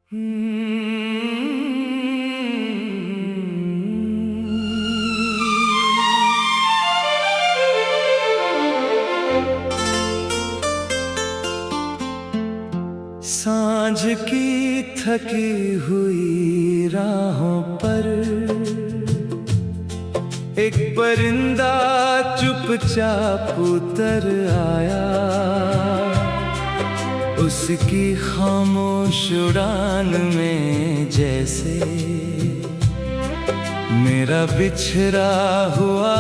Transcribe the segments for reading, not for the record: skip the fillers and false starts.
सांझ की थकी हुई राहों पर एक परिंदा चुपचाप उतर आया। उसकी खामोश उड़ान में जैसे मेरा बिछड़ा हुआ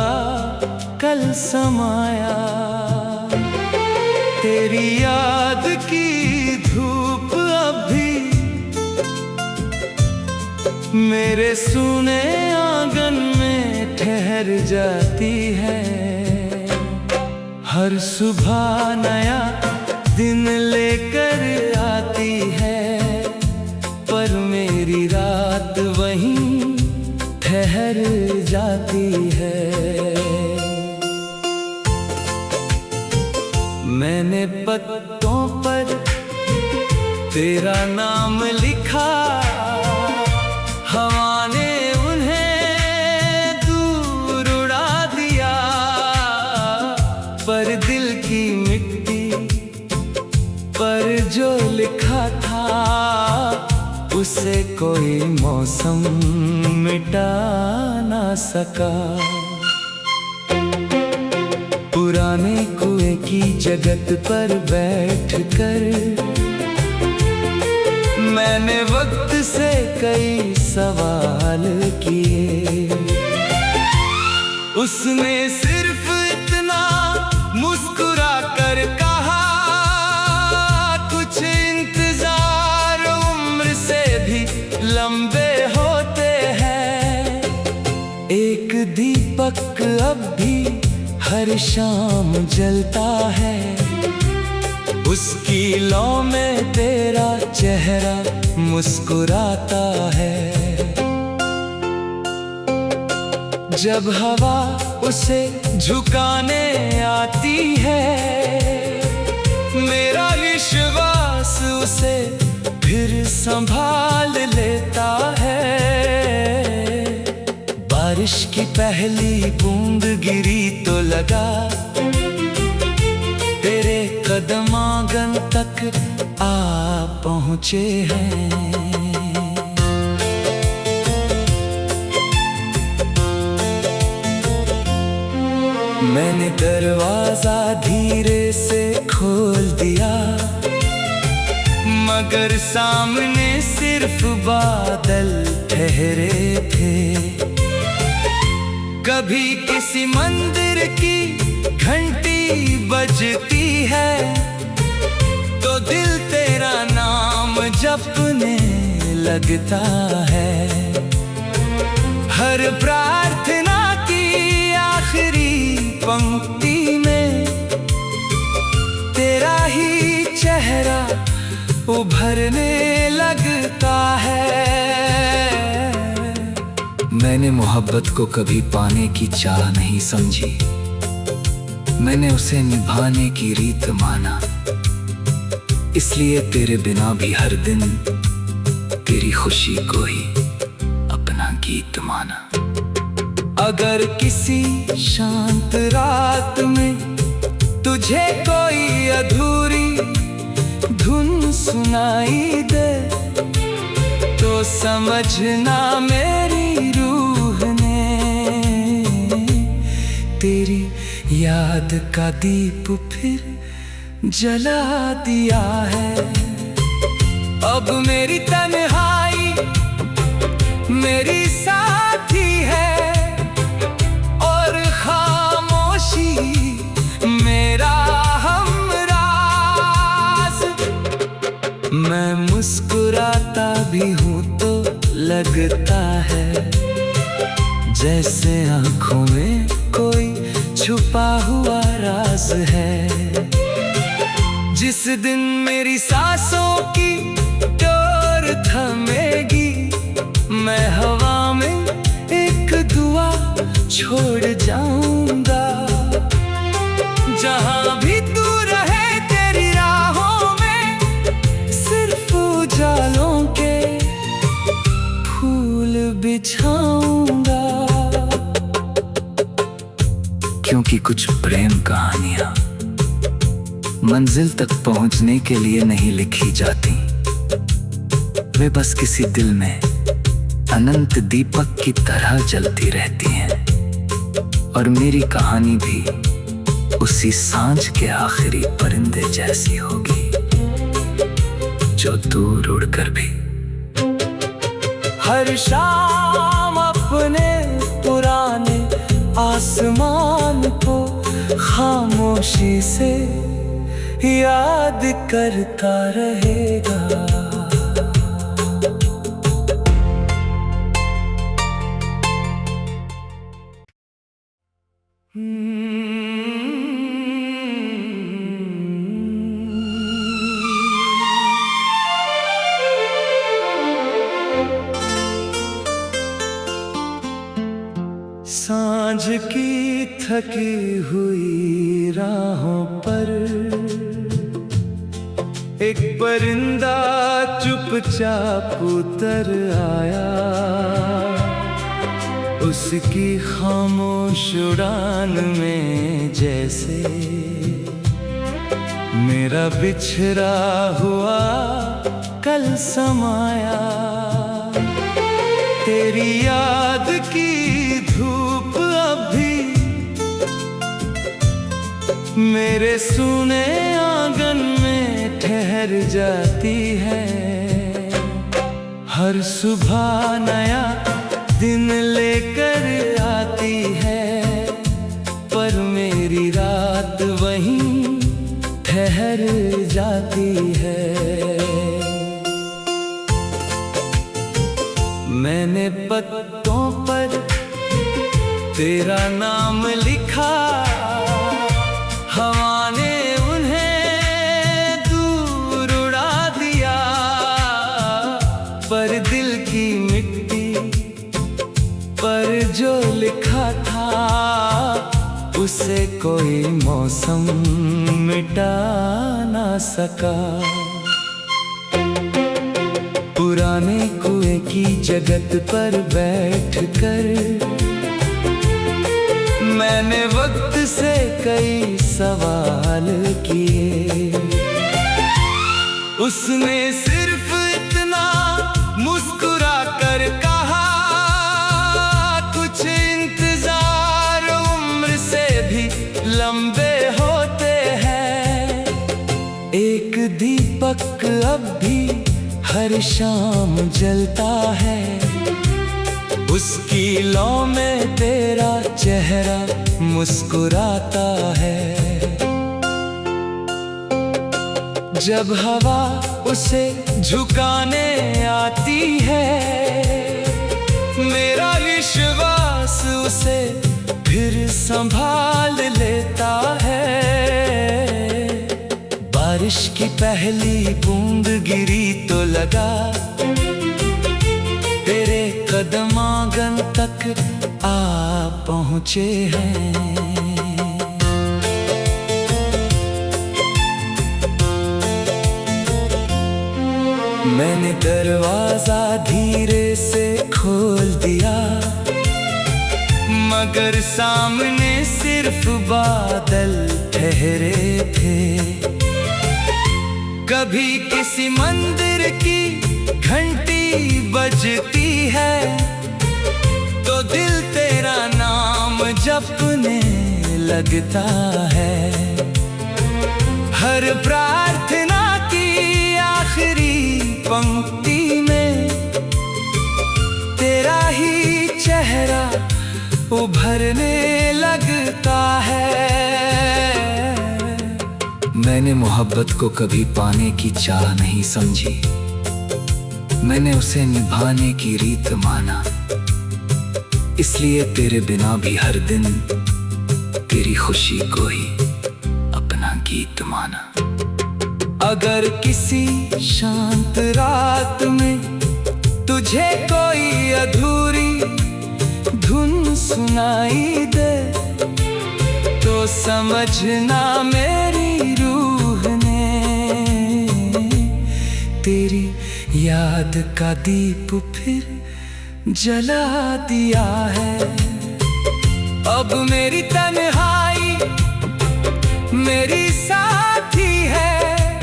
कल समाया। तेरी याद की धूप अभी मेरे सूने आंगन में ठहर जाती है। हर सुबह नया दिन लेकर आती है, पर मेरी रात वहीं ठहर जाती है। मैंने पत्तों पर तेरा नाम लिखा, हवा ने उन्हें दूर उड़ा दिया, पर दिल की मिट्टी पर जो लिखा था उसे कोई मौसम मिटा ना सका। पुराने कुएं की जगत पर बैठकर मैंने वक्त से कई सवाल किए। उसने सिर्फ इतना मुस्कुरा कर कहा, कुछ इंतजार उम्र से भी लंबे होते हैं। एक दीपक अब भी हर शाम जलता है, उसकी लौ में तेरा चेहरा मुस्कुराता है। जब हवा उसे झुकाने आती है, मेरा विश्वास उसे फिर संभाल लेता है। बारिश की पहली बूंद गिरी तो लगा तेरे कदम आंगन तक आ पहुँचे हैं। मैंने दरवाजा धीरे से खोल दिया, मगर सामने सिर्फ बादल ठहरे थे। कभी किसी मंदिर की घंटी बजती है तो दिल तेरा नाम जपने लगता है। हर प्रार्थना की आखिरी पंक्ति में तेरा ही चेहरा उभरने लगता है। मैंने मोहब्बत को कभी पाने की चाह नहीं समझी, मैंने उसे निभाने की रीत माना। इसलिए तेरे बिना भी हर दिन तेरी खुशी को ही अपना गीत माना। अगर किसी शांत रात में तुझे कोई अधूरी धुन सुनाई दे तो समझना मेरी रूह ने तेरी याद का दीप फिर जला दिया है। अब मेरी तन्हाई मेरी साथी है और खामोशी मेरा हमराज। मैं मुस्कुराता भी हूँ तो लगता है जैसे आँखों में कोई छुपा हुआ राज है। जिस दिन मेरी सांसों की डोर थमेगी, मैं हवा में एक दुआ छोड़ जाऊंगा। जहां भी तू रहे तेरी राहों में सिर्फ उजालों के बिछाऊंगा, क्योंकि कुछ प्रेम कहानियां मंजिल तक पहुंचने के लिए नहीं लिखी जाती, वे बस किसी दिल में अनंत दीपक की तरह जलती रहती हैं। और मेरी कहानी भी उसी सांझ के आखिरी परिंदे जैसी होगी, जो दूर उड़कर भी हर शाम अपने पुराने आसमान को खामोशी से याद करता रहेगा। सांझ की थकी हुई राहों पर एक परिंदा चुपचाप उतर आया, उसकी खामोश उड़ान में जैसे मेरा बिछड़ा हुआ कल समाया। तेरी याद की धूप अभी मेरे सूने आंगन में ठहर जाती है। हर सुबह नया दिन लेकर आती है, पर मेरी रात वहीं ठहर जाती है। मैंने पत्तों पर तेरा नाम लिखा, हवा ने उन्हें दूर उड़ा दिया, पर दिल की मिट्टी पर जो लिखा था उसे कोई मौसम मिटा ना सका। पुराने कुएं की जगत पर बैठकर मैंने वक्त से कई सवाल किए, उसने सिर्फ इतना मुस्कुरा कर कहा, कुछ इंतजार उम्र से भी लंबे होते हैं। एक दीपक अब भी हर शाम जलता है, उसकी लौ में तेरा चेहरा मुस्कुराता है। जब हवा उसे झुकाने आती है, मेरा विश्वास उसे फिर संभाल लेता है। बारिश की पहली बूंद गिरी तो लगा तेरे कदम आंगन तक आ पहुँचे हैं। मैंने दरवाजा धीरे से खोल दिया, मगर सामने सिर्फ बादल ठहरे थे। कभी किसी मंदिर की घंटी बजती है तो दिल तेरा नाम जपने लगता है। हर प्रार्थना की आखिरी पंक्ति में तेरा ही चेहरा उभरने लगता है। मैंने मोहब्बत को कभी पाने की चाह नहीं समझी, मैंने उसे निभाने की रीत माना। इसलिए तेरे बिना भी हर दिन तेरी खुशी को ही अपना गीत माना। अगर किसी शांत रात में तुझे कोई अधूरी धुन सुनाई दे तो समझना मेरी रूह ने तेरी याद का दीप फिर जला दिया है। अब मेरी तन्हाई मेरी साथी है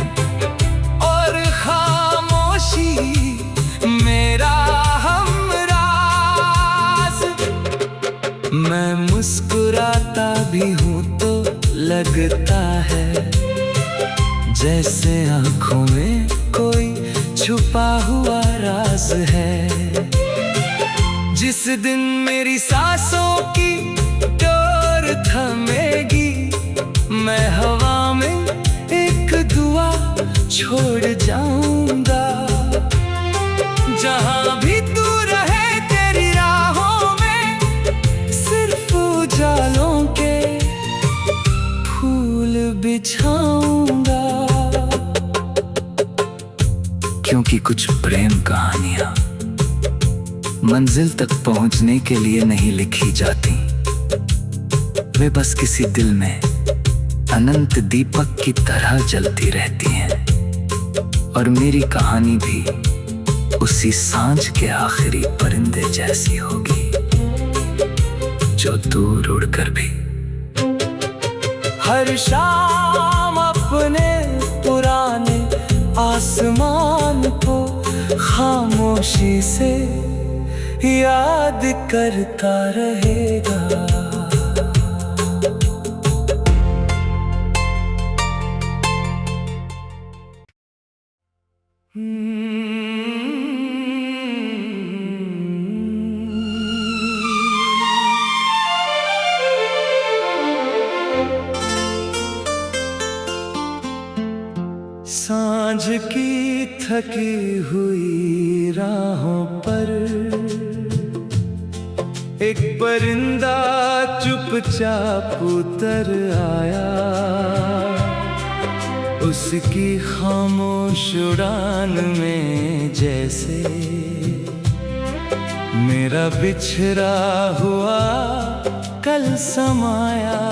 और खामोशी मेरा हमराज। मैं मुस्कुराता भी हूँ तो लगता है जैसे आँखों में कोई छुपा हुआ राज है। जिस दिन मेरी सांसों की डोर थमेगी, मैं हवा में एक दुआ छोड़ जाऊंगा। जहां भी तू रहे तेरी राहों में सिर्फ उजालों के फूल बिछाऊंगा। क्योंकि कुछ प्रेम कहानियां मंजिल तक पहुंचने के लिए नहीं लिखी जाती, वे बस किसी दिल में अनंत दीपक की तरह जलती रहती हैं। और मेरी कहानी भी उसी सांझ के आखिरी परिंदे जैसी होगी, जो दूर उड़कर भी हर शाम अपने पुराने आसमान को खामोशी से याद करता रहेगा। सांझ की थकी हुई राहों पर एक परिंदा चुपचाप उतर आया। उसकी खामोश उड़ान में जैसे मेरा बिछड़ा हुआ कल समाया।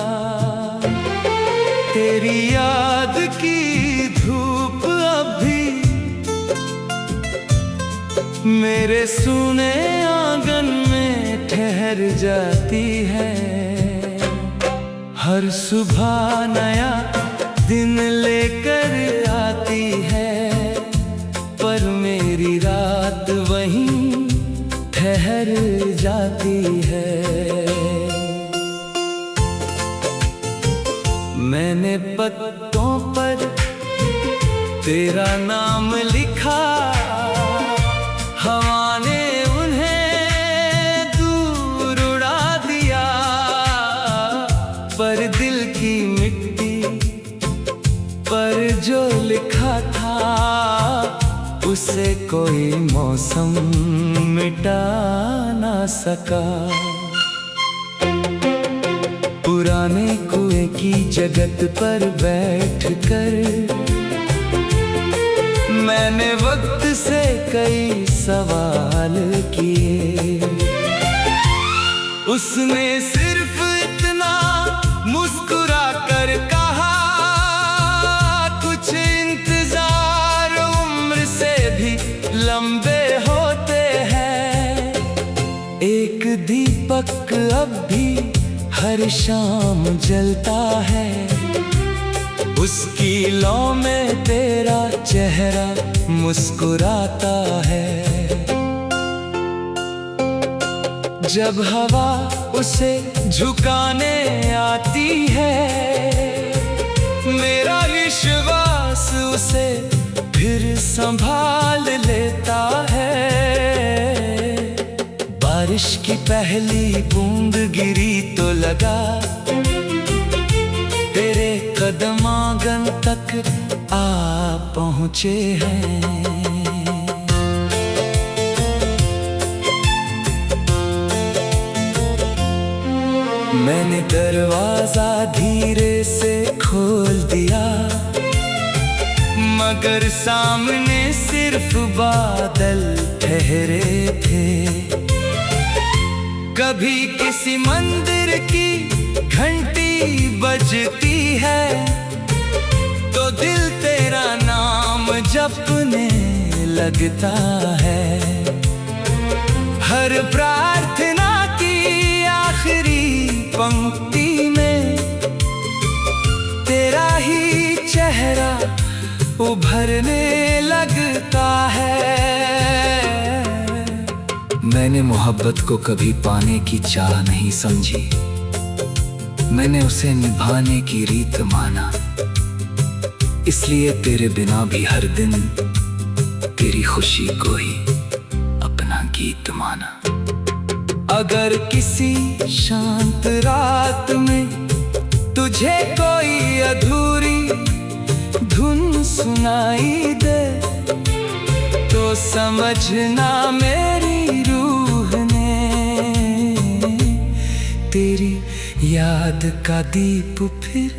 तेरी याद की धूप अभी मेरे सूने आंगन में ठहर जाती है। हर सुबह नया दिन लेकर आती है, पर मेरी रात वहीं ठहर जाती है। मैंने पत्तों पर तेरा नाम लिखा, हवा ने उन्हें दूर उड़ा दिया। पर दिल की मिट्टी पर जो लिखा था, उसे कोई मौसम मिटा ना सका। पुराने कुएं की जगत पर बैठकर मैंने वक्त से कई सवाल किए। उसने सिर्फ इतना मुस्कुरा कर कहा, कुछ इंतजार उम्र से भी लंबे होते हैं। एक दीपक अब भी हर शाम जलता है, उसकी लौ में तेरा चेहरा मुस्कुराता है। जब हवा उसे झुकाने आती है, मेरा विश्वास उसे फिर संभाल लेता है। बारिश की पहली बूंद गिरी तो लगा तेरे कदम आंगन तक आ पहुँचे हैं। मैंने दरवाजा धीरे से खोल दिया, मगर सामने सिर्फ बादल ठहरे थे। कभी किसी मंदिर की घंटी बजती है, तो दिल तेरा नाम जपने लगता है। हर प्रार्थना की आखिरी पंक्ति में तेरा ही चेहरा उभरने लगता है। मैंने मोहब्बत को कभी पाने की चाह नहीं समझी, मैंने उसे निभाने की रीत माना। इसलिए तेरे बिना भी हर दिन तेरी खुशी को ही अपना गीत माना। अगर किसी शांत रात में तुझे कोई अधूरी धुन सुनाई दे तो समझना मेरी रूह ने तेरी याद का दीप फिर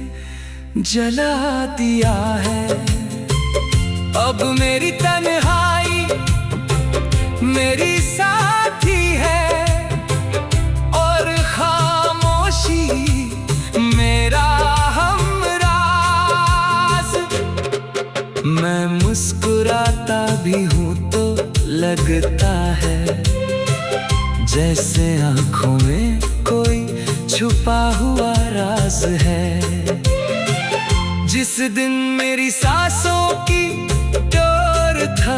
जला दिया है। अब मेरी तन्हाई मेरी साथी है और खामोशी मेरा हमराज। मैं मुस्कुराता भी हूँ तो लगता है जैसे आँखों में कोई छुपा हुआ राज है। जिस दिन मेरी सांसों की डोर था